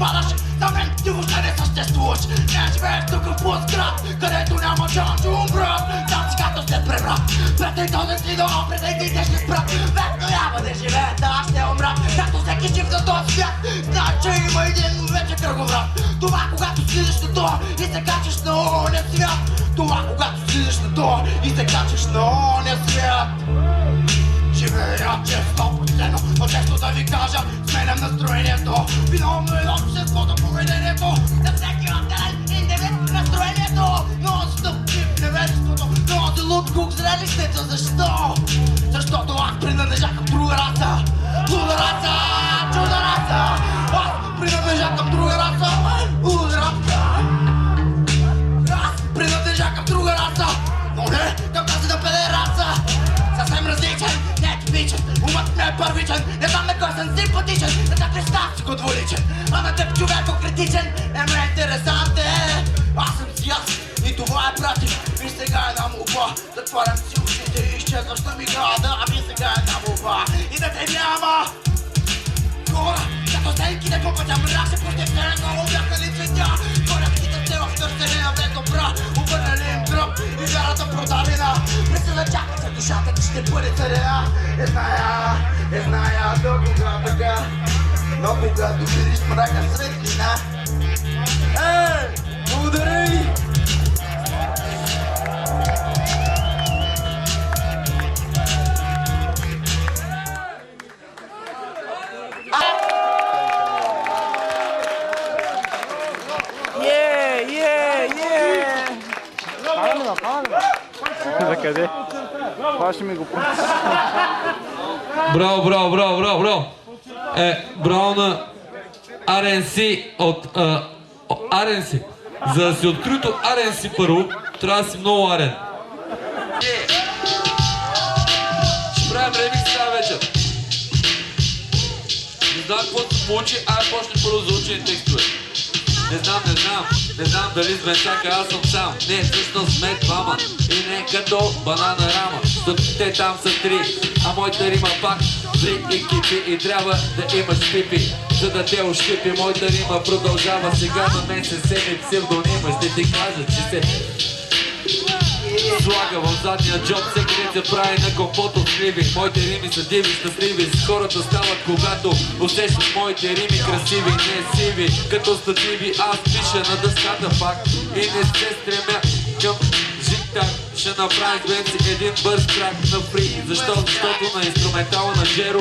падаш, за мен ти въобще не съществуваш. Не живееш тук в плоскград, където няма шанс да умрат. Там си като след преврат, пред този си дом, пред един те ще спрат. Вечно няма да живеят, да ще умра. Както всеки жив за този свят, знае, че има един вече кръговрат. Това когато слизаш на това и се качеш на оня свят. Това когато слизаш на това и се качеш на оня свят. Живея често почтено, но често да ви кажа, сменям настроението. Виновно е обществото, поведението. За всеки отделен индивид настроението. Но стъпки в невежеството, но за луд зрелището. Защо? Защото аз принадлежа към друга раса. Луда раса, чуда раса. Аз принадлежа към друга раса. Луда раса. Аз принадлежа към друга раса, но не към тази да педераса. Съвсем различен, не е типичен, умът ми е първичен. Не знам на кой съм симпатичен, не за Христа си го дволичен. А на теб човеко критичен, не ме интересанте. Аз съм си аз и това е пратив. И сега една молба, затварям си ушите и изчезваща ми града. Ами сега една молба и да те няма. Хора, като стенките по пътя мрак се пустихте, много бяха ли цветя. Коректите се в търсене на век добра, обърнали им гръб и вярата продадена. Мисля, чакай се душата ти ще бъде царя. Не зная до кога така, но когато видиш мрака светлина. Благодаря! За къде? Паши ми го пусти. Браво, браво, браво, браво, браво! Браво на RNC от RNC. За да си открито RNC първо, трябва да си много арен. Ще правим ремикс тази вечер. Не знам какво се получи, почне първо за учени текстове. Не знам дали сме чака, аз съм сам. Не, всъщност сме двама и не като банана рама. Стъпките там са три, а моята рима пак три екипи и трябва да имаш пипи, за да те ощипи. Моята рима продължава, сега на мен се семи псевдонима. Ще ти кажа, че се слага в задния джоб, всеки ден се прави на компот от сливи. Моите рими са диви, щастливи, с хората стават, когато усещат моите рими красиви, не сиви, като стативи. Аз пиша на дъската пак и не се стремя към життак. Ще направих си един бърз трак на фри. Защо? Защото на инструментала на Джеро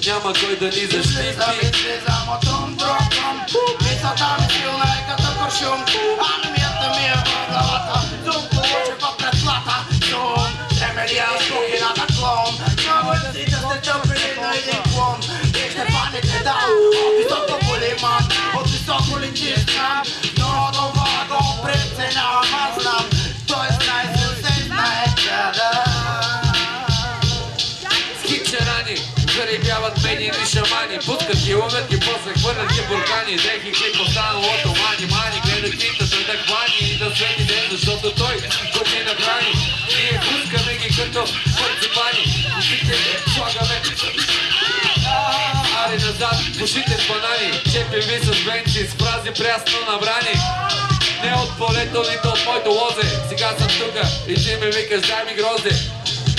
няма кой да ни защити. Слизам от трум-трум-трум, мисълта ми силна е като куршум. Армията ми е в главата, зум получи в предлата. Зум, земелия с кухината клон. Много си да сте тъпили на един клон. И ще паните дал, от високо полиман, от високо летиш знам. Но това го преценявам, аз знам. Той знае, се знае къда. Скичерани заребяват медийни шамани, пускат ги, лъгат ги, после хвърлят ги буркани. Дрехи клип останало от омани, мани, гледат кинтата да хвани и да свети ден, защото той ходи на храни. Ние пускаме ги като марципани, ушите слагаме ари назад, ушите с банани, чепи с венци, с фрази прясно набрани. Не от полето, нито от моето лозе, сега съм тука и ти ми викаш дай ми грозе.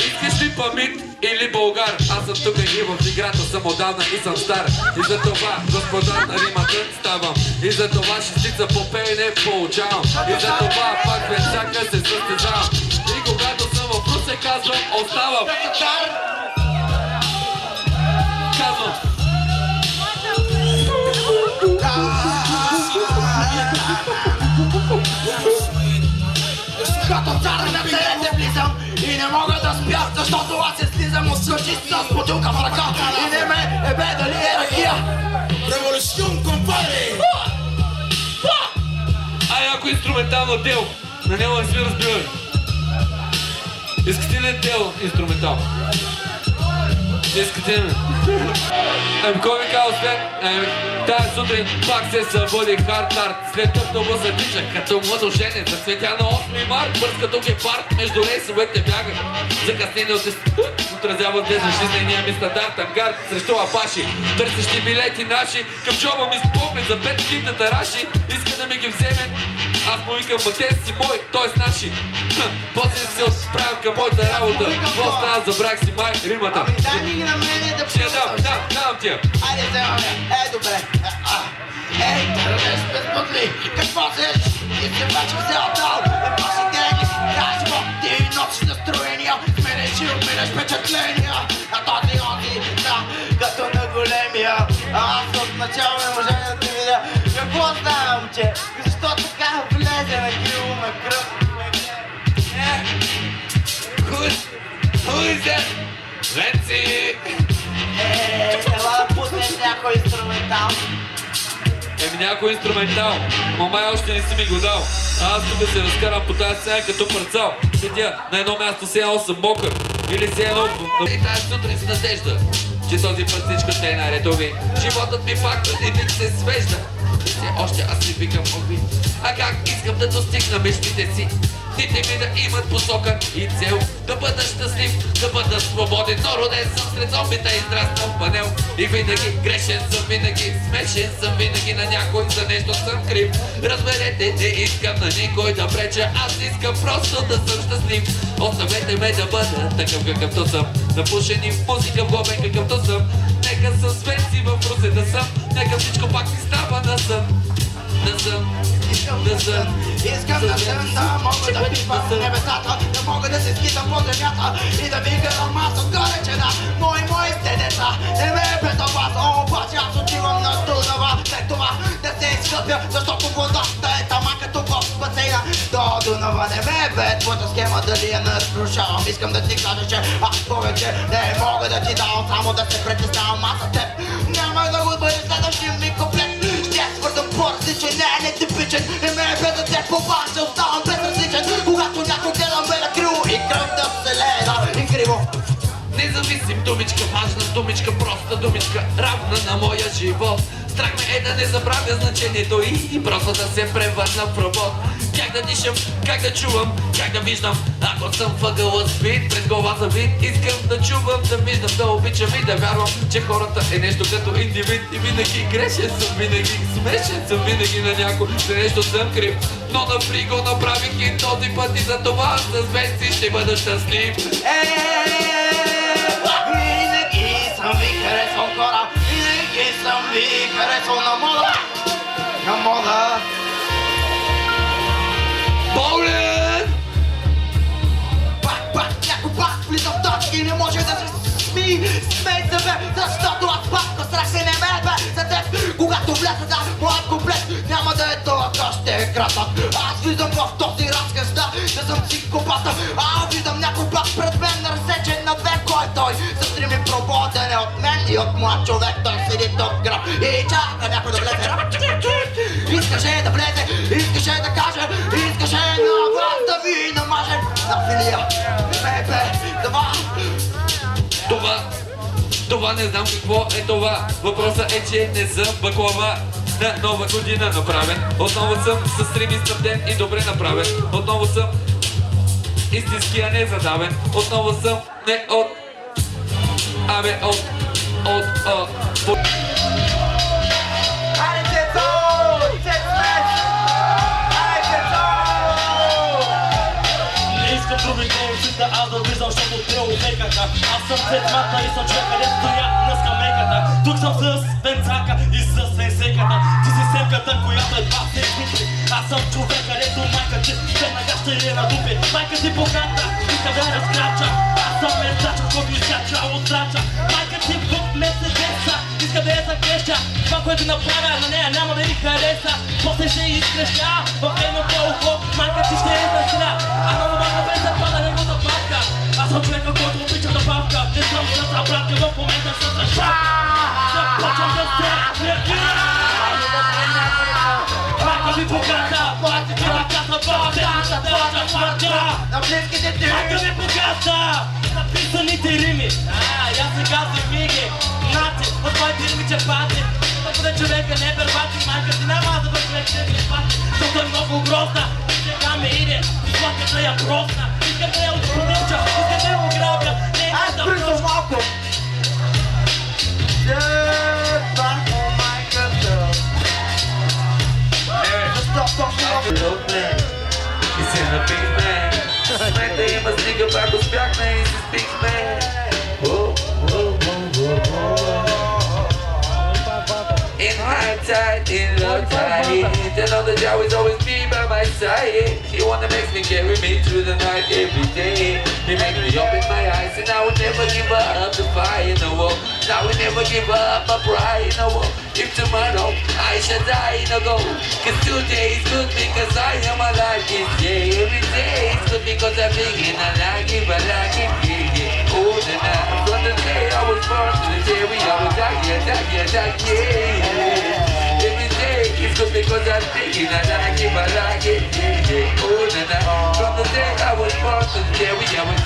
Искаш ли памит или българ? Аз съм тук и в играта съм отдавна и съм стар. И за това господар на римата ставам. И за това шестица по пей не получавам. И за това пак без всяка се състезавам. И когато съм в Русе казвам оставам. Казвам. Като цар на целите влизам и не мога да спя, защото аз се слизам от съчи с бутилка в ръка. И не ме бе дали е ракия. Революцион, компари! Яко инструментално дело, на него не сме разбирали. Искате ли дело инструментално? Искате ли? Кой ми казал след? Тая сутрин пак се събуди хард-хард. След автобуса тича като младоженец. За цветя на 8 март бърз като гепард. Между рейсовете бяга. Закъснени отразяват днес жизнения ми стандарт. Ангард срещу апаши, търсещи билети наши. Към джоба ми спомни за 5 кинта тараши. Иска да ми ги вземе. Аз му викам, ма те си мой, той с наши. После се отправям към моята работа. Какво става, забрах си май римата. Ами дай ми ги на мене да Ще дам тия. Айде, вземаме. Добре. Търнеш без бъдли. Какво сеш? Ти се вече взел дал. Паси деньги, живот ти носиш настроения. Сменеш и отменеш впечатления. А този онзи, да, като на големия. Аз от начало не може да те видя. Какво знам, че? Защо така влезе на крило на кръв? Who is that? Ленци! Ела да пуснеш някой инструментал. Някой инструментал, но май още не си ми го дал. Аз тук се разкарам по тази сцена като парцал. Седя на едно място, все едно съм мокър. Или все едно... И тази сутрин с надежда, че този път всичко ще е наредови. Животът ми пак и вик се свежда. И все още аз си викам ови. А как искам да достигна мечтите си? Дите ми да имат посока и цел. Да бъда щастлив, да бъда свободен. Но роден съм сред зомбита, израснал в панел. И винаги грешен съм, винаги смешен съм, винаги на някой за нещо съм крив. Разберете, не искам на никой да преча. Аз искам просто да съм щастлив. Оставете ме да бъда такъв какъвто съм. Напушен и в музика вглобен какъвто съм. Нека съм свенци в Русе да съм. Нека всичко пак си става на сън. Искам да съм, да мога да пипам небесата. Да мога да се скитам по земята и да викам аз отгоре, че да мои сте деца. Не ме е безопасно, обаче аз отивам на Дунава. След това да се изкъпя, защото водата е тама като в басейна. До Дунава не ме е бе твоята схема, дали я нарушавам. Искам да ти кажа, че аз повече не мога да ти давам, само да се притеснявам аз за теб. Няма да го бъде следващия ми комплект. Свързан по-различен, не е нетипичен. Не ме е без теб, обаче оставам безразличен. Когато някой гледа ме на криво и кръвта се леда и криво. Независим думичка, важна думичка, проста думичка, равна на моя живот. Страх ме е да не забравя значението и просто да се превърна в робот. Как да дишам, как да чувам, как да виждам, ако съм въгъла свит, пред глава за вид. Искам да чувам, да виждам, да обичам и да вярвам, че хората е нещо като индивид. И винаги грешен съм, винаги смешен съм, винаги на някой за нещо съм крив. Но напри го направих и този път и за това с венци ще бъда щастлив. Винаги съм ви харесвал хора, винаги съм ви харесвал на мода. На мода. Болен! Пак, някой пак влиза в точки и не може да се смей се бе, защото аз пак страх се не ме бе за теб. Когато вляза да моят комплект, няма да е дълъг, ще е кратък. Аз виждам в този разказ, да съм психопата. Виждам някой пак пред мен, разсечен на две, кой той се стреми прободен е от мен и от млад човек. Той седи тук граб и чака някой да влезе. Искаше да влезе, искаше да каже, искаше на вас да ви намаже. На филия, бебе, това не знам какво е това. Въпросът е, че не съм баклава. На нова година направен. Отново съм с рими снабден и добре направен. Отново съм истински, а не задавен. Отново съм не от... Аз да влизам, защото трябва веката. Аз съм цветмата и съм човек, къде стоя на скамейката. Тук съм с бензака и с венсеката. Ти си семката, която едва се изгуби. Аз съм човек, където майка ти веднага ще е на дупи. Майка ти богата, иска да разкрача. Аз съм мерзача, който изкача от зрача. Майка ти в Мерцедеса, иска да я закреща. Това, което направя на нея, няма да ви хареса. После ще изкреща в едното ухо. Майка ти ще е застря, а на нормална без запада не го западка. Аз съм човека, който обича да бавка. Не съм с обратка, в момента съм за шапка. Започвам да се реагира. Майка ми богата, има каса в седмица, дължа смъртя. Майка ми богата, написаните рими. Я сега си не бърбати, майка ти няма да бъде черния пати. Защото е много грозна и сега ме иде, плаката я бросна. Искам да я отпоръча, искам да я ограбя, не е да Присъл малко! Върху майката. Защо толкова? И се напихме. Смета има стига, пак успяхме и се спихме. In high tide, in low tide, you know the job is always be by my side. He wanna make me carry me through the night every day. He make me open my eyes and I will never give up the fire in the wall. Now we never give up my pride in the wall. If tomorrow I shall die in a go. Cause today is good because I am alive this day. Every day is good because I'm thinking I like it, but like it, yeah. Oh, the night from the day I was born to the day we I was yeah. Every day is good because I'm thinking I like it, but like it, yeah. Oh, the night from the day I was born to the day we I was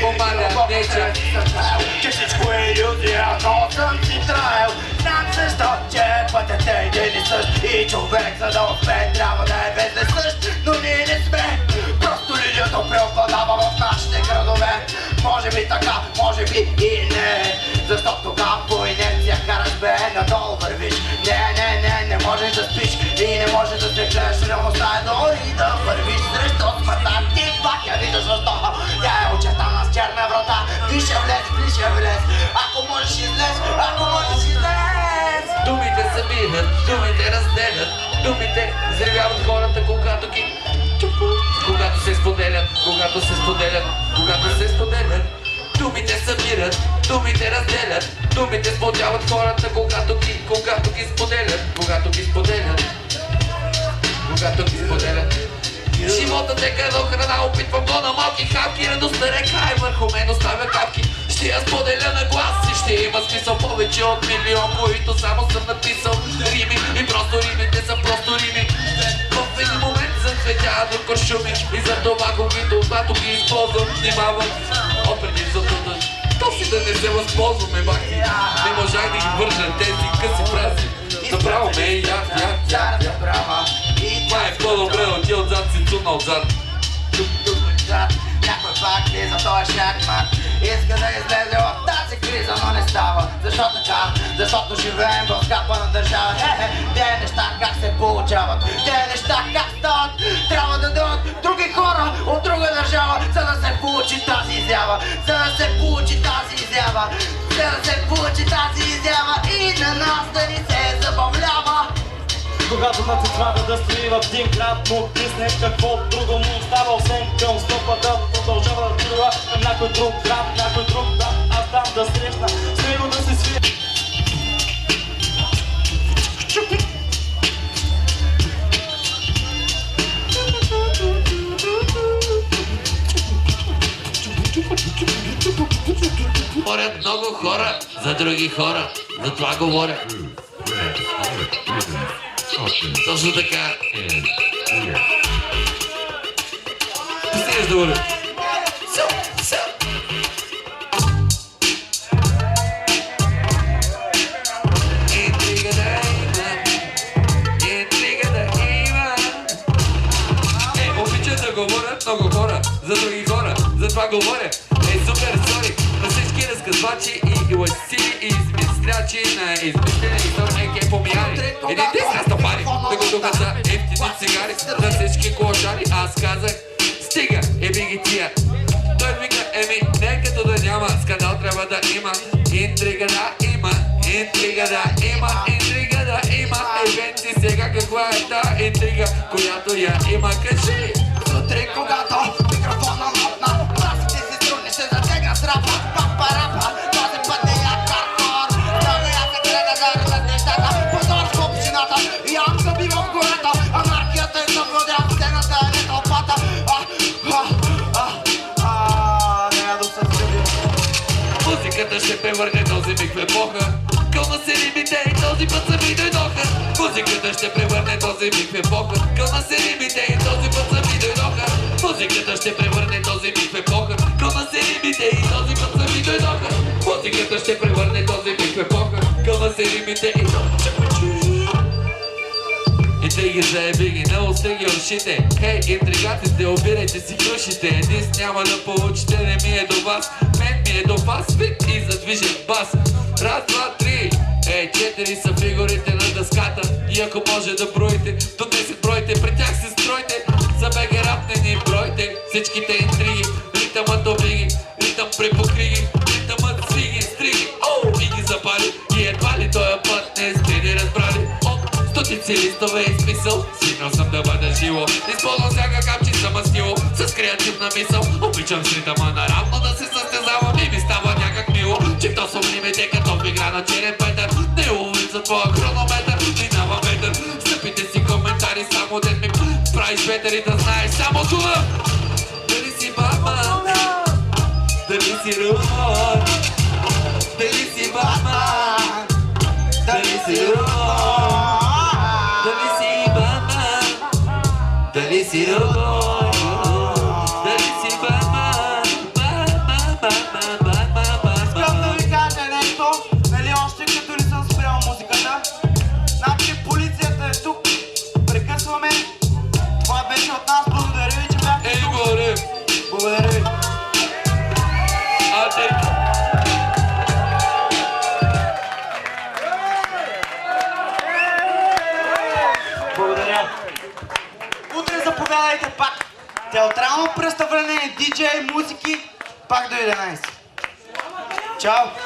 oh, my nature. Че всичко е иллюзия, но съм си траил. Знам защо, че пътят е един и същ. И човек за да успее трябва да е вездесъщ. Но ние не сме, просто лилията преобладава в нашите градове. Може би така, може би и не. Защото по инерция караш бе, надолу вървиш. Не можеш да спиш и не можеш да се гледаш. Реалността е дори да вървиш срещу смъртта. Ти пак я виждаш защо. Тя е очертана с черна врата. Више влез, ако можеш излез, ако можеш излез. Думите събират, думите разделят, думите взривяват хората, когато ги когато се споделят, когато се споделят, когато се споделят. Думите събират, думите разделят, думите сплотяват хората, когато ги споделят, когато ги споделят. Животът е като храна, опитвам го на малки хапки. Радостта река и върху мен оставя капки. Ще я споделя на глас и ще има смисъл повече от милион, които само съм написал рими. И просто римите са просто рими. В един момент зацветя до куршуми и за това когато ги използвам, внимавам от предимството то си да не се възползваме, бахи. Не можах да ги вържа тези къси фрази. Направо ме е як. Май е по-добре от ти отзад си цуна отзад. Някой пак влиза, той е шахмат. Иска да излезе от тази криза, но не става. Защо така? Защото живеем в скапана държава. Те неща как се получават, те неща как стават. Трябва да дойдат други хора от друга държава, за да се получи тази изява. И на нас да ни се забавлява. Когато на тетрадата да стои в един град, му писне какво друго му остава, освен към стопа да продължава да трува към някой друг град, аз там да срещна, с него да се свия. Говорят много хора за други хора, за това говоря. Точно така. Стигаш да воля. Интрига да има. Обичат да говорят много хора за други хора, за това говоря. Супер, сори, на всички разказвачи и лъжци и измислячи на измислени истории помияли. Един те са стопари, да го духат за ефтини цигари, за всички клошари. Аз казах, стига, ги тия. Той вика, не като да няма, скандал трябва да има. Интрига да има. Венци сега каква е та интрига, която я има, кажи. Сутрин, когато микрофона лопна, басите си струни ще затегна с рапа. Папа-рапа, този път не я хардкор. Много я се гледа заради нещата. Позор в общината, ям съби в гората. Анархията е съвладя, сцената е не тълпата. Не да се скъби. Музиката ще превърне този миг в епоха. Кълна се рибите и този път сами дойдоха. Музиката ще превърне този миг в епоха. Кълна се рибите и този път сами дойдоха. Музиката ще превърне този миг в епоха. Кълна се рибите и този път сами дойдоха. Музиката ще превърне този миг в епоха. Кълна се римите и и те ги заеби ги, много сте ги ушите. Хей, интригатите, обирайте си крушите. Един няма да получите, не ми е до вас. Мен ми е до вас, вид и задвижен бас. Раз, два, три, четири са фигурите на дъската. И ако може да броите, до 10 бройте, при тях се стройте. За БГ рап не ни бройте, всичките интриги. Ритъмът обиги, ритъм препокриги. Ритъмът свиги, стриги, и ги запали. И едва ли този път не сте ни разбрали. Стотици листове и смисъл, свикнал съм да бъда живо. Използвам всяка капчи за мастило, с креативна мисъл. Обичам с ритъма наравно да се състезавам и ми става някак мило. Чиптосвам лимите като в игра на черен петър. Не уловим за твоя хронометър, минава ветър. Стъпите си коментари, само ден ми правиш ветър и да знаеш само това. Дали си баба, дали си румор, дали си баба, дали си румор. Дали си румор, дали си баба, Искам да ви кажа нещо, нали още като не съм спрял музиката. Значи полицията е тук, прекъсваме. Това беше от нас, благодаря ви, че бяхте тук. горе! Благодаря ви. Благодаря. Утре заповядайте пак. Театрално представление, диджей, музики, пак до 11. Чао!